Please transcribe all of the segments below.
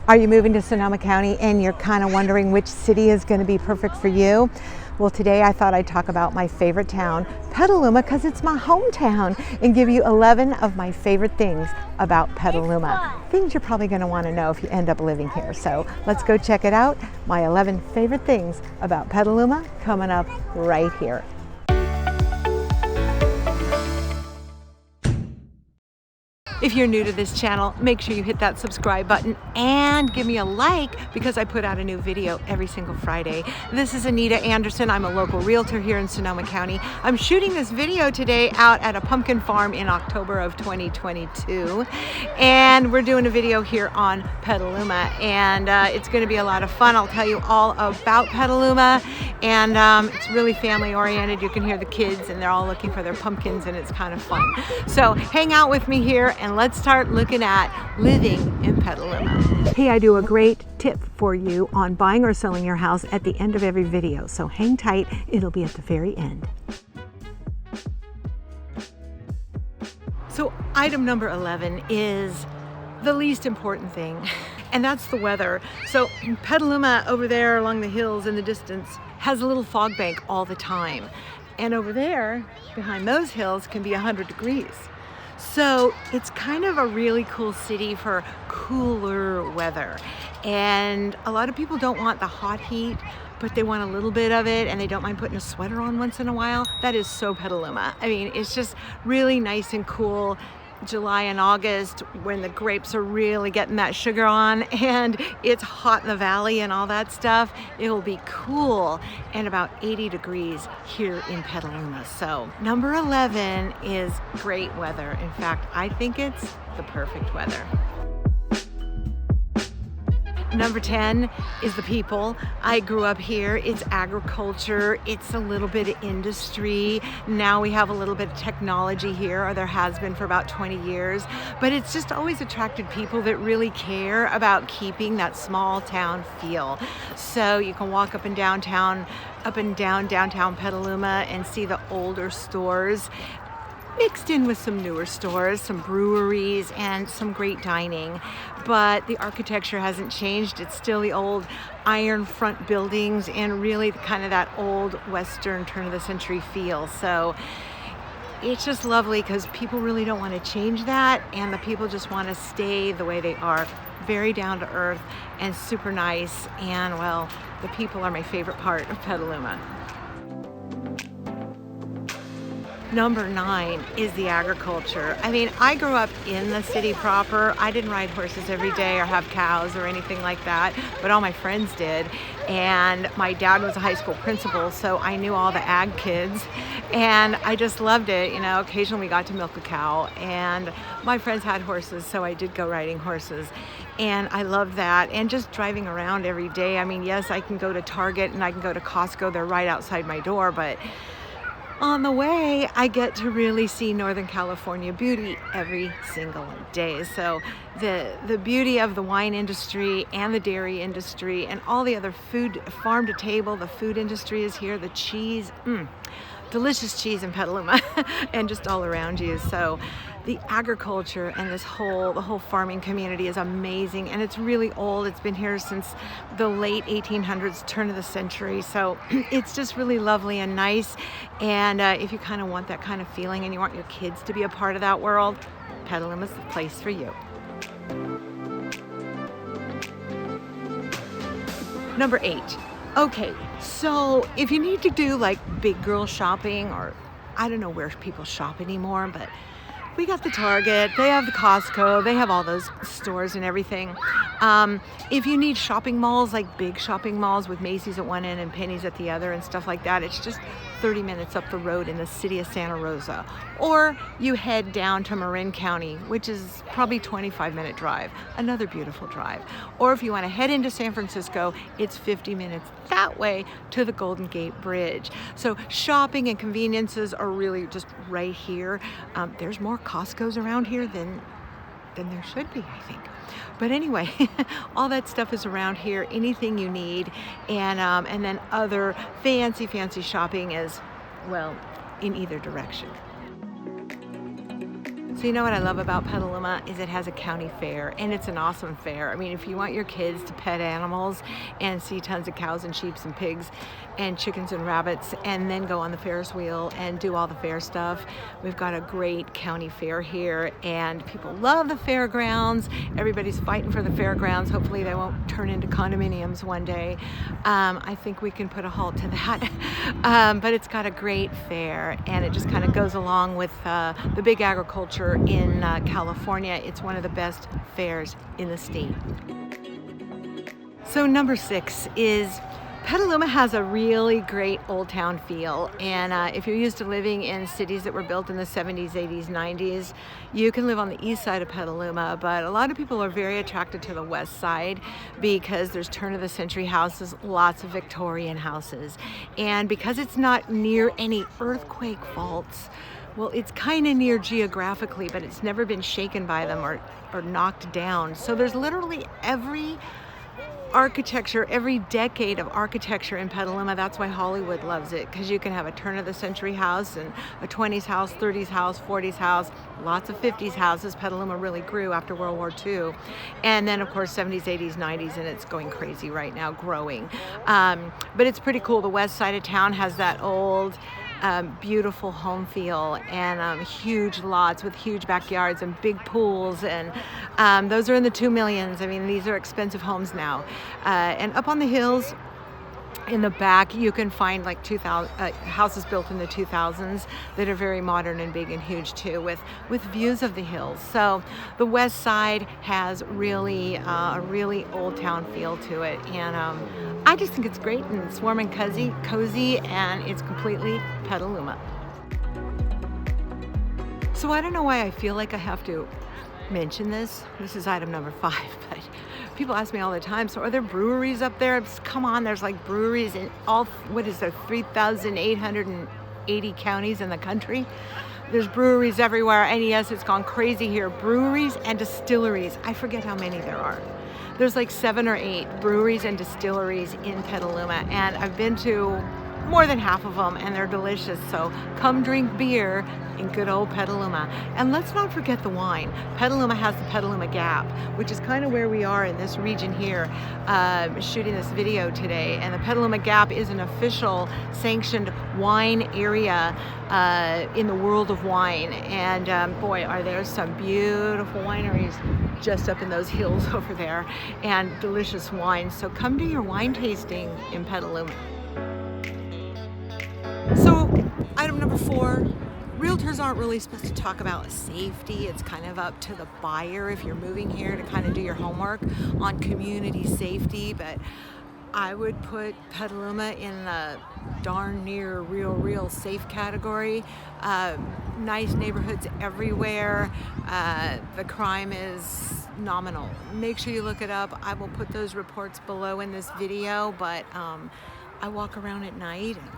Are you moving to Sonoma County and you're kind of wondering which city is going to be perfect for you? Well, today I thought I'd talk about my favorite town, Petaluma, because it's my hometown, and give you 11 of my favorite things about Petaluma. Things you're probably going to want to know if you end up living here. So let's go check it out. My 11 favorite things about Petaluma coming up right here. If you're new to this channel, make sure you hit that subscribe button and give me a like because I put out a new video every single Friday. This is Anita Anderson. I'm a local realtor here in Sonoma County. I'm shooting this video today out at a pumpkin farm in October of 2022. And we're doing a video here on Petaluma, and it's going to be a lot of fun. I'll tell you all about Petaluma, and it's really family oriented. You can hear the kids and they're all looking for their pumpkins, and it's kind of fun. So hang out with me here and let's start looking at living in Petaluma. Hey, I do a great tip for you on buying or selling your house at the end of every video, so hang tight, it'll be at the very end. So item number 11 is the least important thing, and that's the weather. So Petaluma over there along the hills in the distance has a little fog bank all the time, and over there behind those hills can be 100 degrees. So it's kind of a really cool city for cooler weather. And a lot of people don't want the hot heat, but they want a little bit of it, and they don't mind putting a sweater on once in a while. That is so Petaluma. I mean, it's just really nice and cool. July and August, when the grapes are really getting that sugar on and it's hot in the valley and all that stuff, it will be cool and about 80 degrees here in Petaluma. So number 11 is great weather. In fact, I think it's the perfect weather. Number 10 is the people. I grew up here. It's agriculture. It's a little bit of industry. Now we have a little bit of technology here, or there has been for about 20 years. But it's just always attracted people that really care about keeping that small town feel. So you can walk up and down downtown Petaluma and see the older stores mixed in with some newer stores, some breweries, and some great dining. But the architecture hasn't changed. It's still the old iron front buildings and really kind of that old Western turn of the century feel. So it's just lovely because people really don't want to change that, and the people just want to stay the way they are. Very down to earth and super nice. And well, the people are my favorite part of Petaluma. Number 9 is the agriculture. I mean, I grew up in the city proper. I didn't ride horses every day or have cows or anything like that, but all my friends did. And my dad was a high school principal, so I knew all the ag kids, and I just loved it. You know, occasionally we got to milk a cow, and my friends had horses, so I did go riding horses. And I love that, and just driving around every day. I mean, yes, I can go to Target and I can go to Costco. They're right outside my door, but on the way, I get to really see Northern California beauty every single day. So the beauty of the wine industry and the dairy industry and all the other food, farm to table, the food industry is here, the cheese, delicious cheese in Petaluma and just all around you. So the agriculture and the whole farming community is amazing, and it's really old. It's been here since the late 1800s, turn of the century. So it's just really lovely and nice. And if you kind of want that kind of feeling and you want your kids to be a part of that world, Petaluma is the place for you. Number 8. Okay, so if you need to do like big girl shopping, or I don't know where people shop anymore, but we got the Target, they have the Costco, they have all those stores and everything. If you need shopping malls, like big shopping malls with Macy's at one end and Penny's at the other and stuff like that, it's just 30 minutes up the road in the city of Santa Rosa. Or you head down to Marin County, which is probably 25-minute drive, another beautiful drive. Or if you want to head into San Francisco, it's 50 minutes that way to the Golden Gate Bridge. So shopping and conveniences are really just right here. There's more Costco's around here than there should be, I think. But anyway, all that stuff is around here, anything you need. And then other fancy shopping is, well, in either direction. So you know what I love about Petaluma is it has a county fair, and it's an awesome fair. I mean, if you want your kids to pet animals and see tons of cows and sheep and pigs and chickens and rabbits, and then go on the Ferris wheel and do all the fair stuff, we've got a great county fair here, and people love the fairgrounds. Everybody's fighting for the fairgrounds. Hopefully they won't turn into condominiums one day. I think we can put a halt to that. But it's got a great fair, and it just kind of goes along with the big agriculture in California. It's one of the best fairs in the state. So number 6 is Petaluma has a really great old town feel, and if you're used to living in cities that were built in the 70s, 80s, 90s, you can live on the east side of Petaluma, but a lot of people are very attracted to the west side because there's turn-of-the-century houses, lots of Victorian houses, and because it's not near any earthquake faults, well, it's kind of near geographically, but it's never been shaken by them or knocked down. So there's literally every architecture, every decade of architecture in Petaluma. That's why Hollywood loves it, because you can have a turn-of-the-century house and a 20s house, 30s house, 40s house, lots of 50s houses. Petaluma really grew after World War II. And then, of course, 70s, 80s, 90s, and it's going crazy right now, growing. But it's pretty cool. The west side of town has that old, beautiful home feel, and huge lots with huge backyards and big pools, and those are in the 2 millions. I mean, these are expensive homes now. And up on the hills in the back, you can find like 2,000 houses built in the 2000s that are very modern and big and huge too, with views of the hills. So the west side has really a really old town feel to it, and I just think it's great, and it's warm and cozy, and it's completely Petaluma. So I don't know why I feel like I have to mention this. This is item number 5, but people ask me all the time, so are there breweries up there? Come on, there's like breweries in all, what is there, 3,880 counties in the country? There's breweries everywhere, and yes, it's gone crazy here. Breweries and distilleries, I forget how many there are. There's like 7 or 8 breweries and distilleries in Petaluma, and I've been to more than half of them, and they're delicious. So come drink beer in good old Petaluma. And let's not forget the wine. Petaluma has the Petaluma Gap, which is kind of where we are in this region here, shooting this video today. And the Petaluma Gap is an official sanctioned wine area in the world of wine. And boy, are there some beautiful wineries just up in those hills over there, and delicious wine. So come do your wine tasting in Petaluma. So item number 4, realtors aren't really supposed to talk about safety. It's kind of up to the buyer if you're moving here to kind of do your homework on community safety, but I would put Petaluma in the darn near real safe category. Nice neighborhoods everywhere. The crime is nominal. Make sure you look it up. I will put those reports below in this video, but I walk around at night, and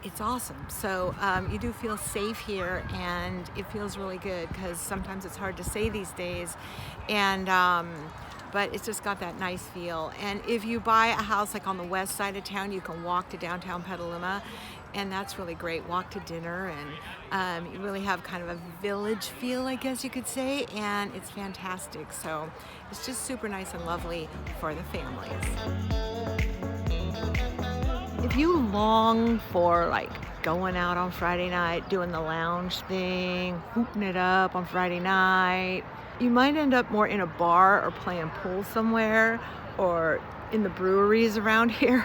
it's awesome. So you do feel safe here, and it feels really good, because sometimes it's hard to say these days, and but it's just got that nice feel. And if you buy a house like on the west side of town, you can walk to downtown Petaluma, and that's really great. Walk to dinner, and you really have kind of a village feel, I guess you could say, and it's fantastic. So it's just super nice and lovely for the families. If you long for like going out on Friday night, doing the lounge thing, hooting it up on Friday night, you might end up more in a bar or playing pool somewhere, or in the breweries around here,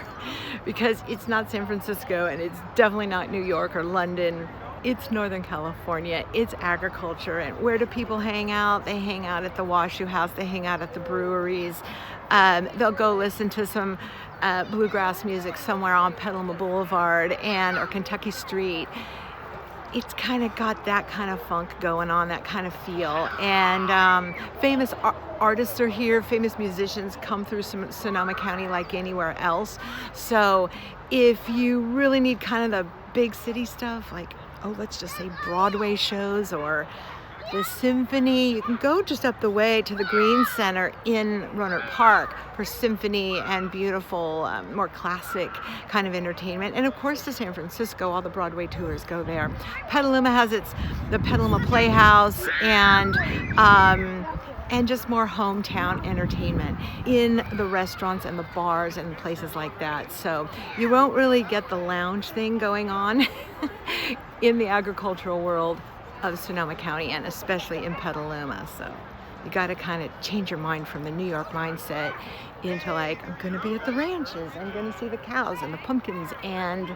because it's not San Francisco, and it's definitely not New York or London. It's Northern California. It's agriculture. And where do people hang out? They hang out at the Washoe House. They hang out at the breweries. They'll go listen to some bluegrass music somewhere on Petaluma Boulevard or Kentucky Street. It's kind of got that kind of funk going on, that kind of feel. And famous artists are here, famous musicians come through Sonoma County like anywhere else. So if you really need kind of the big city stuff, like, let's just say Broadway shows or the symphony. You can go just up the way to the Green Center in Rohnert Park for symphony and beautiful, more classic kind of entertainment. And of course to San Francisco, all the Broadway tours go there. Petaluma has the Petaluma Playhouse and just more hometown entertainment in the restaurants and the bars and places like that. So you won't really get the lounge thing going on in the agricultural world of Sonoma County, and especially in Petaluma. So you got to kind of change your mind from the New York mindset into like, I'm going to be at the ranches, I'm going to see the cows and the pumpkins and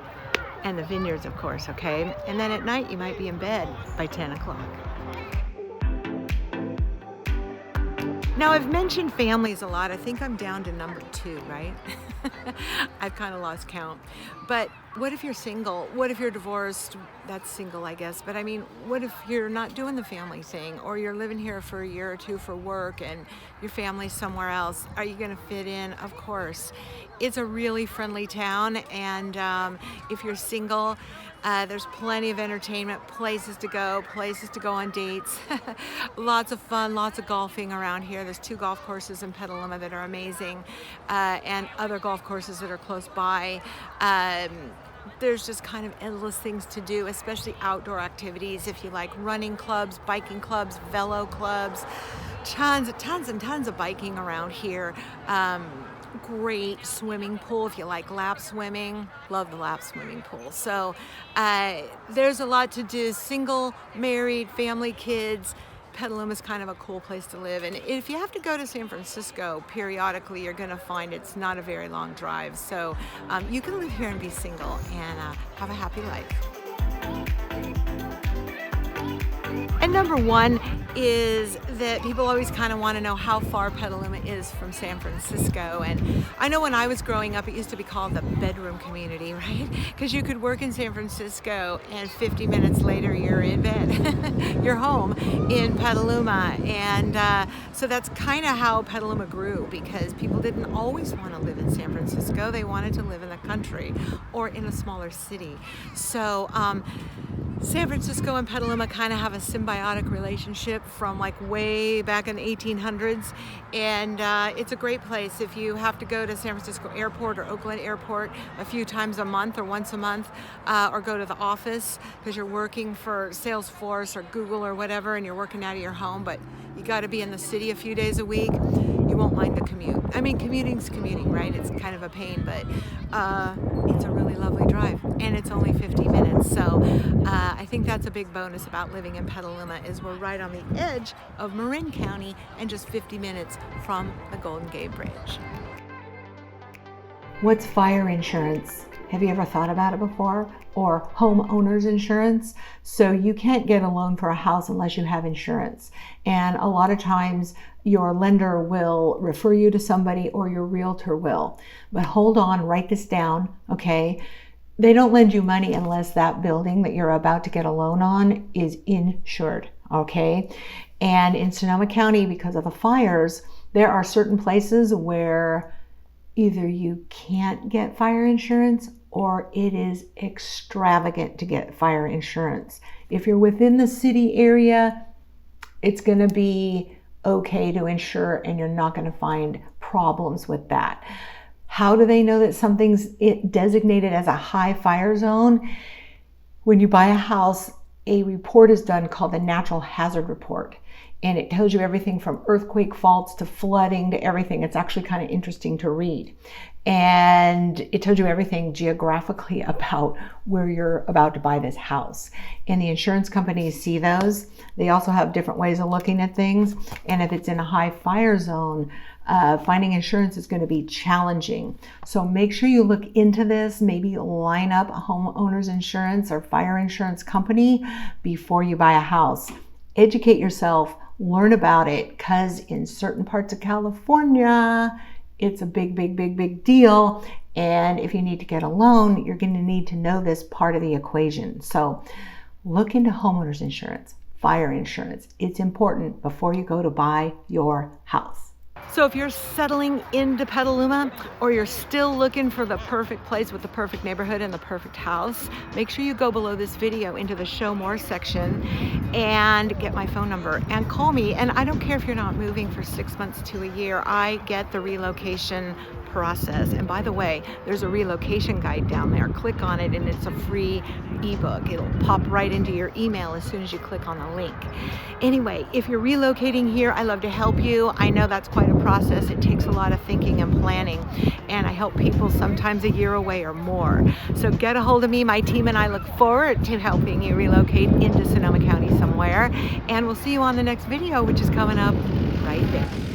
the vineyards, of course, okay? And then at night you might be in bed by 10 o'clock. Now, I've mentioned families a lot. I think I'm down to number 2, right? I've kind of lost count. But what if you're single? What if you're divorced? That's single, I guess. But I mean, what if you're not doing the family thing, or you're living here for a year or two for work and your family's somewhere else? Are you going to fit in? Of course. It's a really friendly town, and if you're single, there's plenty of entertainment, places to go on dates, lots of fun, lots of golfing around here. There's 2 golf courses in Petaluma that are amazing, and other golf courses that are close by. There's just kind of endless things to do, especially outdoor activities. If you like running clubs, biking clubs, velo clubs, tons and tons of biking around here. Great swimming pool if you like lap swimming. Love the lap swimming pool. So there's a lot to do. Single, married, family, kids. Petaluma is kind of a cool place to live. And if you have to go to San Francisco periodically, you're going to find it's not a very long drive. So you can live here and be single and have a happy life. And number 1 is that people always kind of want to know how far Petaluma is from San Francisco. And I know when I was growing up, it used to be called the bedroom community, right? Because you could work in San Francisco and 50 minutes later you're in bed. You're home in Petaluma. And so that's kind of how Petaluma grew, because people didn't always want to live in San Francisco. They wanted to live in the country or in a smaller city. So San Francisco and Petaluma kind of have a symbiotic relationship from like way back in the 1800s, and it's a great place if you have to go to San Francisco Airport or Oakland Airport a few times a month or once a month, or go to the office because you're working for Salesforce or Google or whatever, and you're working out of your home, but you got to be in the city a few days a week. You won't mind the commute. I mean, commuting's commuting, right? It's kind of a pain, but it's a really lovely drive, and it's only 50 minutes. So I think that's a big bonus about living in Petaluma, is we're right on the edge of Marin County and just 50 minutes from the Golden Gate Bridge. What's fire insurance? Have you ever thought about it before? Or homeowners insurance? So you can't get a loan for a house unless you have insurance. And a lot of times your lender will refer you to somebody, or your realtor will. But hold on, write this down, okay? They don't lend you money unless that building that you're about to get a loan on is insured, okay? And in Sonoma County, because of the fires, there are certain places where either you can't get fire insurance or it is extravagant to get fire insurance. If you're within the city area, it's going to be okay to insure, and you're not going to find problems with that. How do they know that something's designated as a high fire zone? When you buy a house, a report is done called the Natural Hazard Report. And it tells you everything from earthquake faults to flooding to everything. It's actually kind of interesting to read. And it tells you everything geographically about where you're about to buy this house. And the insurance companies see those. They also have different ways of looking at things. And if it's in a high fire zone, finding insurance is going to be challenging. So make sure you look into this. Maybe line up a homeowner's insurance or fire insurance company before you buy a house. Educate yourself, learn about it, because in certain parts of California, it's a big deal. And if you need to get a loan, you're going to need to know this part of the equation. So look into homeowners insurance, fire insurance. It's important before you go to buy your house. So if you're settling into Petaluma, or you're still looking for the perfect place with the perfect neighborhood and the perfect house, make sure you go below this video into the show more section and get my phone number and call me. And I don't care if you're not moving for 6 months to a year, I get the relocation process. And by the way, there's a relocation guide down there. Click on it and it's a free ebook. It'll pop right into your email as soon as you click on the link. Anyway, if you're relocating here, I love to help you. I know that's quite a process. It takes a lot of thinking and planning, and I help people sometimes a year away or more. So get a hold of me. My team and I look forward to helping you relocate into Sonoma County somewhere, and we'll see you on the next video, which is coming up right there.